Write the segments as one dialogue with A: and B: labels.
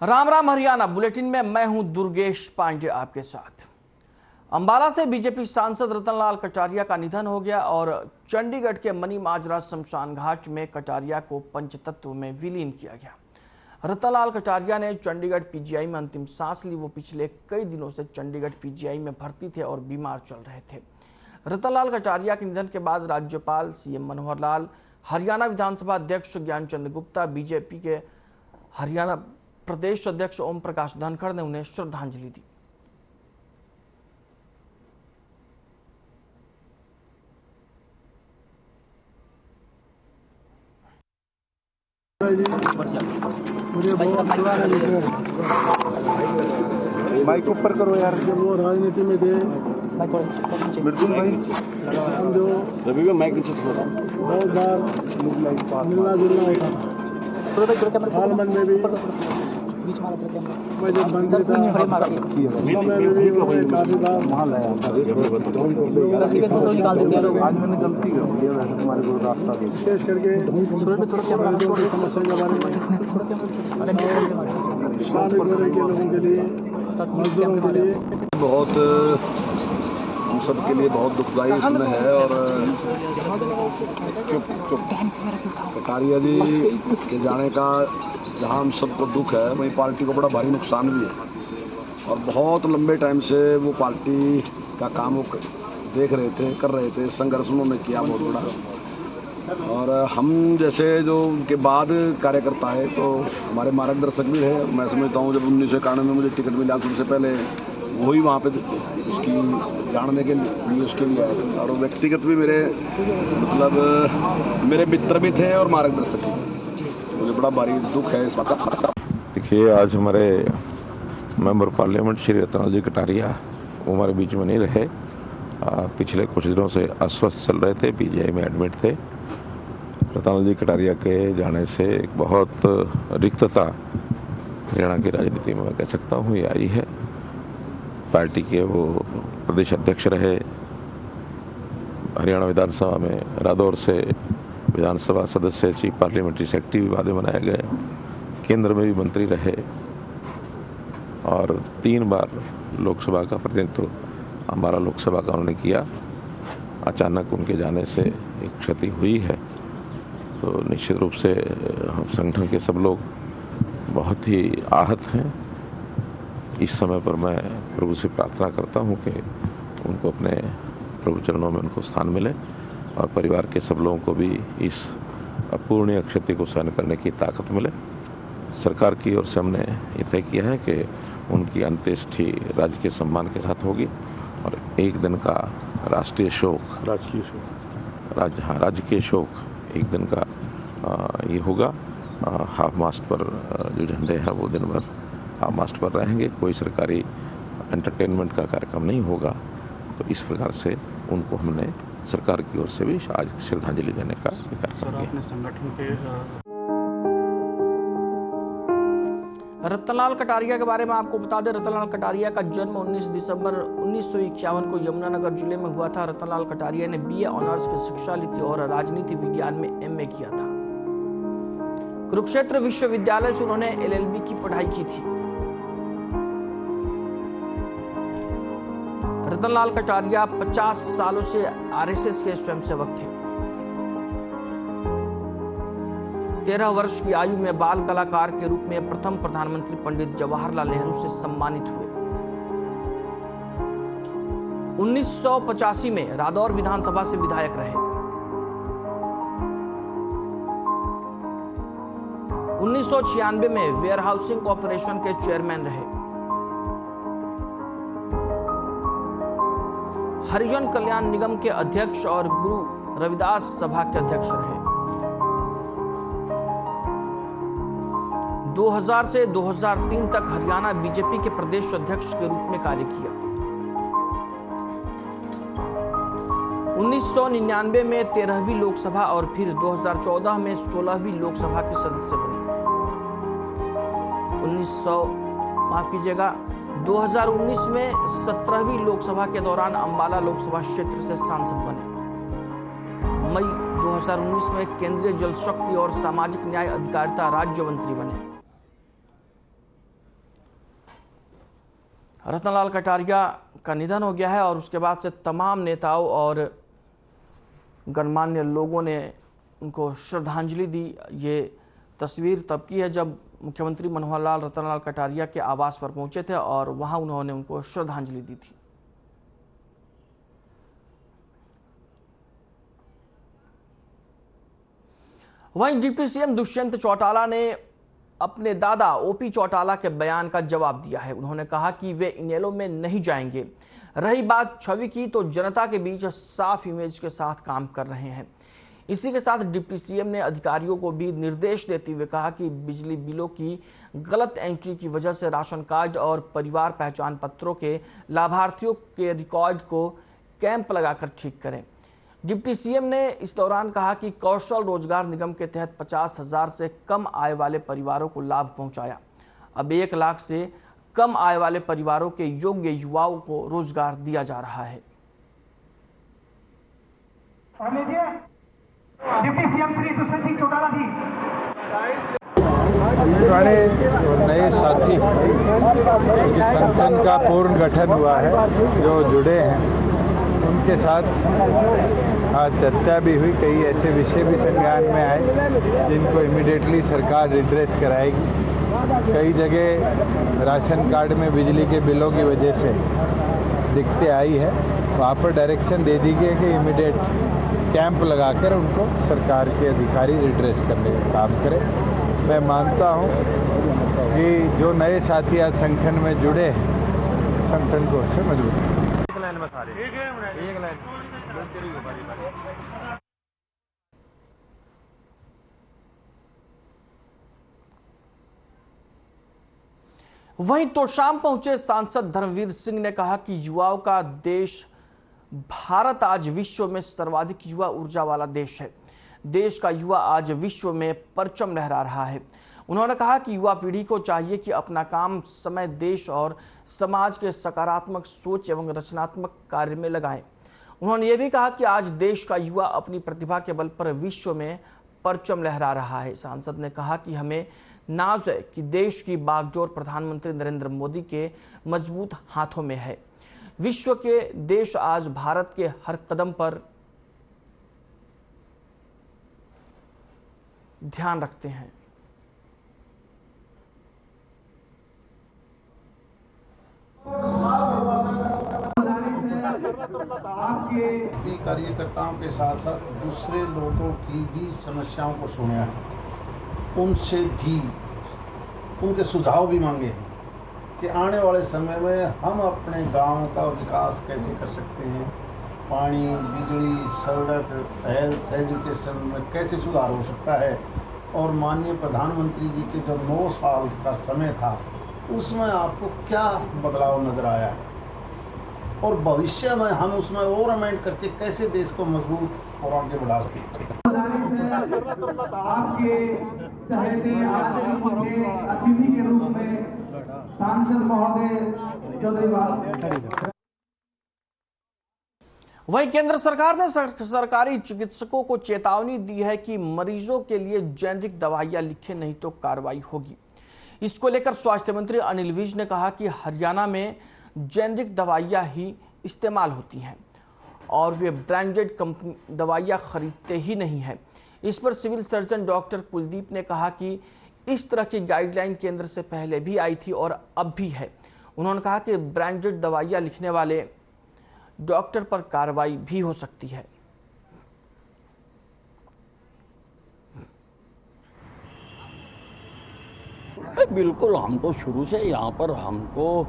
A: Ram Ram Haryana bulletin में मैं हूं दुर्गेश पांडे आपके साथ। अंबाला से बीजेपी सांसद रतनलाल कटारिया का निधन हो गया और चंडीगढ़ के मनी माजरा शमशान घाट में कटारिया को पंचतत्व में विलीन किया गया। रतनलाल कटारिया ने चंडीगढ़ पीजीआई में अंतिम सांस ली। वो पिछले कई दिनों से चंडीगढ़ पीजीआई में भर्ती थे और बीमार चल रहे थे। रतनलाल कटारिया के निधन के बाद राज्यपाल सीएम मनोहर लाल, हरियाणा विधानसभा अध्यक्ष ज्ञानचंद गुप्ता, बीजेपी के हरियाणा प्रदेश अध्यक्ष ओम प्रकाश धनखड़ ने उन्हें श्रद्धांजलि दी।
B: मुझे बहुत पुराने मित्र
C: माइक ऊपर करो यार।
B: जब वो राजनीति में थे
C: बिल्कुल भाई,
B: हम जो
C: रवि भाई माइक नीचे थोड़ा
B: बहुत बार मिलना जुलना होता था। पार्लियामेंट में भी मैं जब मंत्री था समय में भी उन्होंने काफी बार
C: आज मैंने गलती कर दी है, वैसे तुम्हारे को रास्ता दे
B: विशेष करके दलितों की समस्या के बारे में, श्रमिक वर्ग के लोगों के लिए, मजदूरों के लिए
C: बहुत हम सब के लिए बहुत दुखदायी समय है। और कटारिया जी के जाने का जहाँ हम सबको दुख है, वहीं पार्टी को बड़ा भारी नुकसान भी है। और बहुत लंबे टाइम से वो पार्टी का काम वो देख रहे थे, कर रहे थे, संघर्ष उन्होंने किया बहुत बड़ा। और हम जैसे जो उनके बाद कार्यकर्ता है तो हमारे मार्गदर्शक भी है। मैं समझता हूँ जब 1991 में मुझे टिकट मिला सबसे पहले वही वहाँ पे उसकी जानने के लिए उसके लिए आए। और व्यक्तिगत भी मेरे मतलब मेरे मित्र भी थे और मार्गदर्शक भी। मुझे बड़ा भारी दुख है इस बात का।
D: देखिए, आज हमारे मेंबर पार्लियामेंट श्री रतनलाल जी कटारिया वो हमारे बीच में नहीं रहे। पिछले कुछ दिनों से अस्वस्थ चल रहे थे, पीजीआई में एडमिट थे। रतनलाल जी कटारिया के जाने से एक बहुत रिक्तता हरियाणा की राजनीति में मैं कह सकता हूँ ये आई है। पार्टी के वो प्रदेश अध्यक्ष रहे, हरियाणा विधानसभा में रादौर से विधानसभा सदस्य, चीफ पार्लियामेंट्री सेक्रेटरी भी बाद में बनाए गए, केंद्र में भी मंत्री रहे और 3 बार लोकसभा का प्रतिनिधित्व अंबाला लोकसभा का उन्होंने किया। अचानक उनके जाने से एक क्षति हुई है, तो निश्चित रूप से हम संगठन के सब लोग बहुत ही आहत हैं। इस समय पर मैं प्रभु से प्रार्थना करता हूं कि उनको अपने प्रभु चरणों में उनको स्थान मिले और परिवार के सब लोगों को भी इस अपूर्णीय क्षति को सहन करने की ताकत मिले। सरकार की ओर से हमने ये तय किया है कि उनकी अंत्येष्टि राजकीय सम्मान के साथ होगी और एक दिन का राष्ट्रीय शोक, राजकीय शोक एक दिन का ये होगा। हाफ मास्ट पर जो झंडे हैं वो दिन भर हाफ मास्ट पर रहेंगे। कोई सरकारी एंटरटेनमेंट का कार्यक्रम नहीं होगा। तो इस प्रकार से उनको हमने सरकार की ओर से भी आज श्रद्धांजलि देने का कार्यक्रम किया।
A: रतनलाल कटारिया के बारे में आपको बता दें, रतनलाल कटारिया का जन्म 19 दिसंबर 1951 को यमुनानगर जिले में हुआ था। रतनलाल कटारिया ने बीए ऑनर्स की शिक्षा ली थी और राजनीति विज्ञान में एमए किया था। कुरुक्षेत्र विश्वविद्यालय से उन्होंने एलएलबी की पढ़ाई की थी। रतनलाल कटारिया 50 सालों से आरएसएस के स्वयंसेवक थे। 13 वर्ष की आयु में बाल कलाकार के रूप में प्रथम प्रधानमंत्री पंडित जवाहरलाल नेहरू से सम्मानित हुए। 1985 में रादौर विधानसभा से विधायक रहे। 1996 में वेयर हाउसिंग कॉर्पोरेशन के चेयरमैन रहे। हरिजन कल्याण निगम के अध्यक्ष और गुरु रविदास सभा के अध्यक्ष रहे। 2000 से 2003 तक हरियाणा बीजेपी के प्रदेश अध्यक्ष के रूप में कार्य किया। 1999 में 13वीं लोकसभा और फिर 2014 में 16वीं लोकसभा के सदस्य बने। 2019 में 17वीं लोकसभा के दौरान अंबाला लोकसभा क्षेत्र से सांसद बने। मई 2019 में केंद्रीय जल शक्ति और सामाजिक न्याय अधिकारिता राज्य मंत्री बने। रतनलाल कटारिया का निधन हो गया है और उसके बाद से तमाम नेताओं और गणमान्य लोगों ने उनको श्रद्धांजलि दी। ये तस्वीर तब की है जब मुख्यमंत्री मनोहर लाल रतनलाल कटारिया के आवास पर पहुंचे थे और वहां उन्होंने उनको श्रद्धांजलि दी थी। वहीं डिप्टी सीएम दुष्यंत चौटाला ने अपने दादा ओपी चौटाला के बयान का जवाब दिया है। उन्होंने कहा कि वे इनेलो में नहीं जाएंगे। रही बात छवि की, तो जनता के बीच साफ इमेज के साथ काम कर रहे हैं। इसी के साथ डिप्टी सीएम ने अधिकारियों को भी निर्देश देते हुए कहा कि बिजली बिलों की गलत एंट्री की वजह से राशन कार्ड और परिवार पहचान पत्रों के लाभार्थियों के रिकॉर्ड को कैंप लगाकर ठीक करें। डिप्टी सीएम ने इस दौरान कहा कि कौशल रोजगार निगम के तहत 50,000 से कम आय वाले परिवारों को लाभ पहुंचाया। अब 1 लाख से कम आय वाले परिवारों के योग्य युवाओं को रोजगार दिया जा रहा है।
E: डिप्टी सीएम श्री दुष्यंत सिंह चौटाला जी,
F: पुराने और नए साथी क्योंकि संगठन का पूर्ण गठन हुआ है, जो जुड़े हैं उनके साथ आज चर्चा भी हुई। कई ऐसे विषय भी संज्ञान में आए जिनको इमीडिएटली सरकार एड्रेस कराएगी। कई जगह राशन कार्ड में बिजली के बिलों की वजह से दिक्कतें आई है, वहाँ पर डायरेक्शन दे दी गई कि इमीडिएट कैंप लगाकर उनको सरकार के अधिकारी एड्रेस करने का काम करें। मैं मानता हूँ कि जो नए साथी आज संगठन में जुड़े हैं, संगठन को उससे मजबूत
A: वहीं तोशाम पहुंचे सांसद धर्मवीर सिंह ने कहा कि युवाओं का देश भारत आज विश्व में सर्वाधिक युवा ऊर्जा वाला देश है। देश का युवा आज विश्व में परचम लहरा रहा है। उन्होंने कहा कि युवा पीढ़ी को चाहिए कि अपना काम समय देश और समाज के सकारात्मक सोच एवं रचनात्मक कार्य में लगाएं। उन्होंने ये भी कहा कि आज देश का युवा अपनी प्रतिभा के बल पर विश्व में परचम लहरा रहा है। सांसद ने कहा कि हमें नाज है कि देश की बागडोर प्रधानमंत्री नरेंद्र मोदी के मजबूत हाथों में है। विश्व के देश आज भारत के हर कदम पर ध्यान रखते हैं।
G: आपके कार्यकर्ताओं के साथ साथ दूसरे लोगों की भी समस्याओं को सुना है, उनसे भी उनके सुझाव भी मांगे हैं कि आने वाले समय में हम अपने गांव का विकास कैसे कर सकते हैं, पानी, बिजली, सड़क, हेल्थ, एजुकेशन में कैसे सुधार हो सकता है। और माननीय प्रधानमंत्री जी के जो 9 साल का समय था उसमें आपको क्या बदलाव नज़र आया है और भविष्य में हम उसमें और अमेंड करके कैसे देश को मजबूत और आगे बढ़ा सकते हैं।
E: आपके चहेते आज के अतिथि के रूप में सांसद महोदय चौधरी।
A: वहीं केंद्र सरकार ने सरकारी चिकित्सकों को चेतावनी दी है कि मरीजों के लिए जेनरिक दवाइयां लिखे नहीं तो कार्रवाई होगी। इसको लेकर स्वास्थ्य मंत्री अनिल विज ने कहा कि हरियाणा में जेनरिक दवाइयां ही इस्तेमाल होती हैं और वे ब्रांडेड कंपनी दवाइयां खरीदते ही नहीं हैं। इस पर सिविल सर्जन डॉक्टर कुलदीप ने कहा कि इस तरह की गाइडलाइन केंद्र से पहले भी आई थी और अब भी है। उन्होंने कहा कि ब्रांडेड दवाइयां लिखने वाले डॉक्टर पर कार्रवाई भी हो सकती है।
H: बिल्कुल, हम तो शुरू से यहाँ पर हमको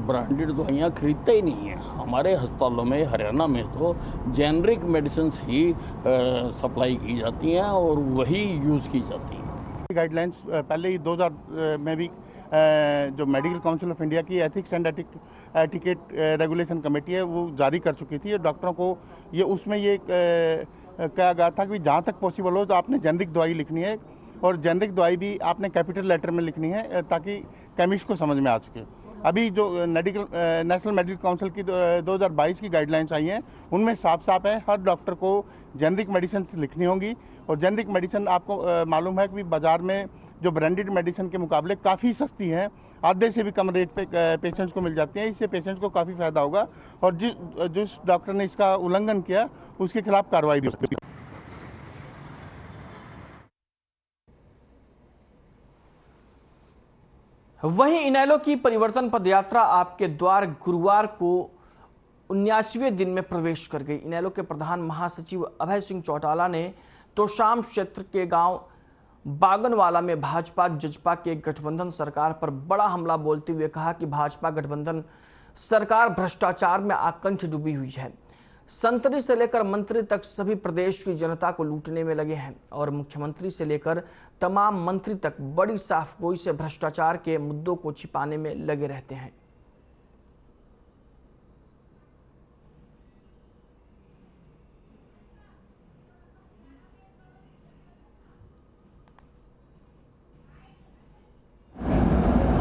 H: ब्रांडेड दवाइयाँ खरीदते ही नहीं है। हमारे अस्पतालों में हरियाणा में तो जेनरिक मेडिसिन ही सप्लाई की जाती हैं और वही यूज़ की जाती हैं।
F: गाइडलाइंस पहले ही 2000 में भी जो मेडिकल काउंसिल ऑफ इंडिया की ethics and etiquette regulation committee है वो जारी कर चुकी थी। डॉक्टरों को ये उसमें ये कहा गया था कि जहाँ तक पॉसिबल हो तो आपने जेनरिक दवाई लिखनी है और जेनरिक दवाई भी आपने कैपिटल लेटर में लिखनी है ताकि केमिस्ट को समझ में आ सके। अभी जो नेशनल मेडिकल काउंसिल की 2022 की गाइडलाइंस आई हैं उनमें साफ साफ है हर डॉक्टर को जेनरिक मेडिसिन लिखनी होंगी। और जेनरिक मेडिसिन आपको मालूम है कि बाज़ार में जो ब्रांडेड मेडिसिन के मुकाबले काफ़ी सस्ती हैं
I: आधे से भी कम रेट पे पेशेंट्स को मिल जाती हैं। इससे पेशेंट्स को काफ़ी फायदा होगा और जिस डॉक्टर ने इसका उल्लंघन किया उसके खिलाफ कार्रवाई भी होगी।
A: वहीं इनेलो की परिवर्तन पदयात्रा आपके द्वार गुरुवार को 79वें दिन में प्रवेश कर गई। इनेलो के प्रधान महासचिव अभय सिंह चौटाला ने तोशाम क्षेत्र के गांव बागनवाला में भाजपा जजपा के गठबंधन सरकार पर बड़ा हमला बोलते हुए कहा कि भाजपा गठबंधन सरकार भ्रष्टाचार में आकंठ डूबी हुई है। संतरी से लेकर मंत्री तक सभी प्रदेश की जनता को लूटने में लगे हैं और मुख्यमंत्री से लेकर तमाम मंत्री तक बड़ी साफगोई से भ्रष्टाचार के मुद्दों को छिपाने में लगे रहते हैं।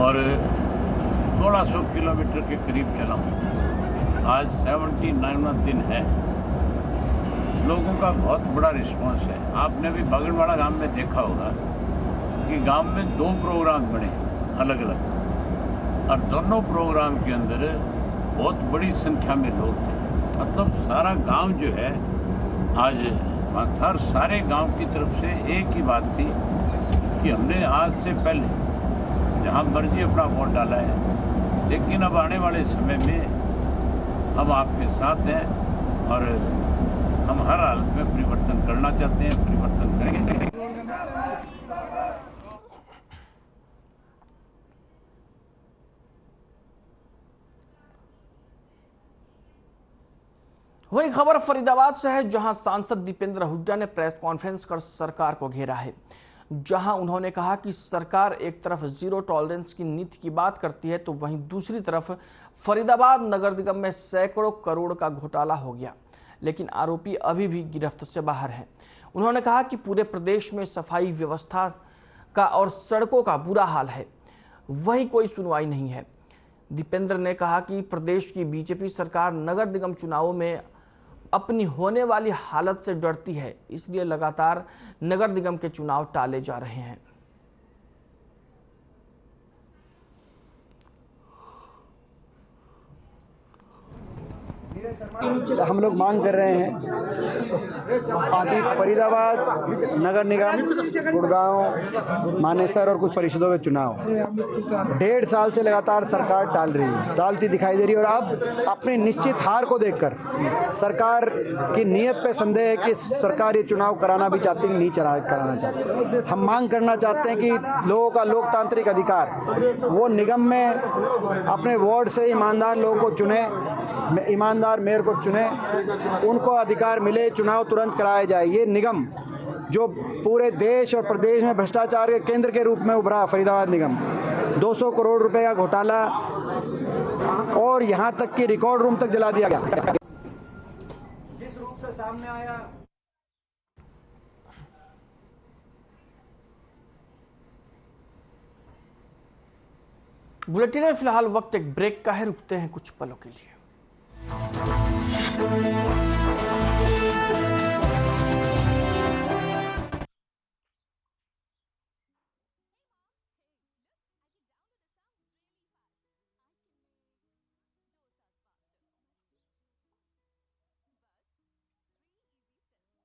J: और 1600 किलोमीटर के करीब चला हूँ। आज 79वां दिन है। लोगों का बहुत बड़ा रिस्पांस है। आपने भी बागनवाड़ा गांव में देखा होगा कि गांव में 2 प्रोग्राम बने अलग अलग और दोनों प्रोग्राम के अंदर बहुत बड़ी संख्या में लोग थे। मतलब सारा गांव जो है आज वहाँ था। सारे गांव की तरफ से एक ही बात थी कि हमने आज से पहले जहाँ मर्जी अपना वोट डाला है, लेकिन अब आने वाले समय में हम आपके साथ हैं और हम हर हालत में परिवर्तन करना चाहते हैं, परिवर्तन करेंगे।
A: वही खबर फरीदाबाद से है, जहां सांसद दीपेंद्र हुड्डा ने प्रेस कॉन्फ्रेंस कर सरकार को घेरा है। जहां उन्होंने कहा कि सरकार एक तरफ जीरो टॉलरेंस की नीति की बात करती है तो वहीं दूसरी तरफ फरीदाबाद नगर निगम में सैकड़ों करोड़ का घोटाला हो गया, लेकिन आरोपी अभी भी गिरफ्त से बाहर है। उन्होंने कहा कि पूरे प्रदेश में सफाई व्यवस्था का और सड़कों का बुरा हाल है, वहीं कोई सुनवाई नहीं है। दीपेंद्र ने कहा कि प्रदेश की बीजेपी सरकार नगर निगम चुनावों में अपनी होने वाली हालत से डरती है, इसलिए लगातार नगर निगम के चुनाव टाले जा रहे हैं।
B: हम लोग मांग कर रहे हैं कि फरीदाबाद नगर निगम, गुड़गांव, मानेसर और कुछ परिषदों के चुनाव 1.5 साल से लगातार सरकार टालती दिखाई दे रही है और अब अपनी निश्चित हार को देखकर सरकार की नीयत पे संदेह है कि सरकार ये चुनाव कराना भी चाहती है, नहीं कराना चाहती। हम मांग करना चाहते हैं कि लोगों का लोकतांत्रिक अधिकार, वो निगम में अपने वार्ड से ईमानदार लोगों को चुने, ईमानदार मेयर को चुने, उनको अधिकार मिले, चुनाव तुरंत कराया जाए। ये निगम जो पूरे देश और प्रदेश में भ्रष्टाचार के केंद्र के रूप में उभरा, फरीदाबाद निगम 200 करोड़ रुपए का घोटाला और यहाँ तक कि रिकॉर्ड रूम तक जला दिया गया।
E: जिस रूप से सामने आया,
A: बुलेटिन में फिलहाल वक्त एक ब्रेक का है, रुकते हैं कुछ पलों के लिए।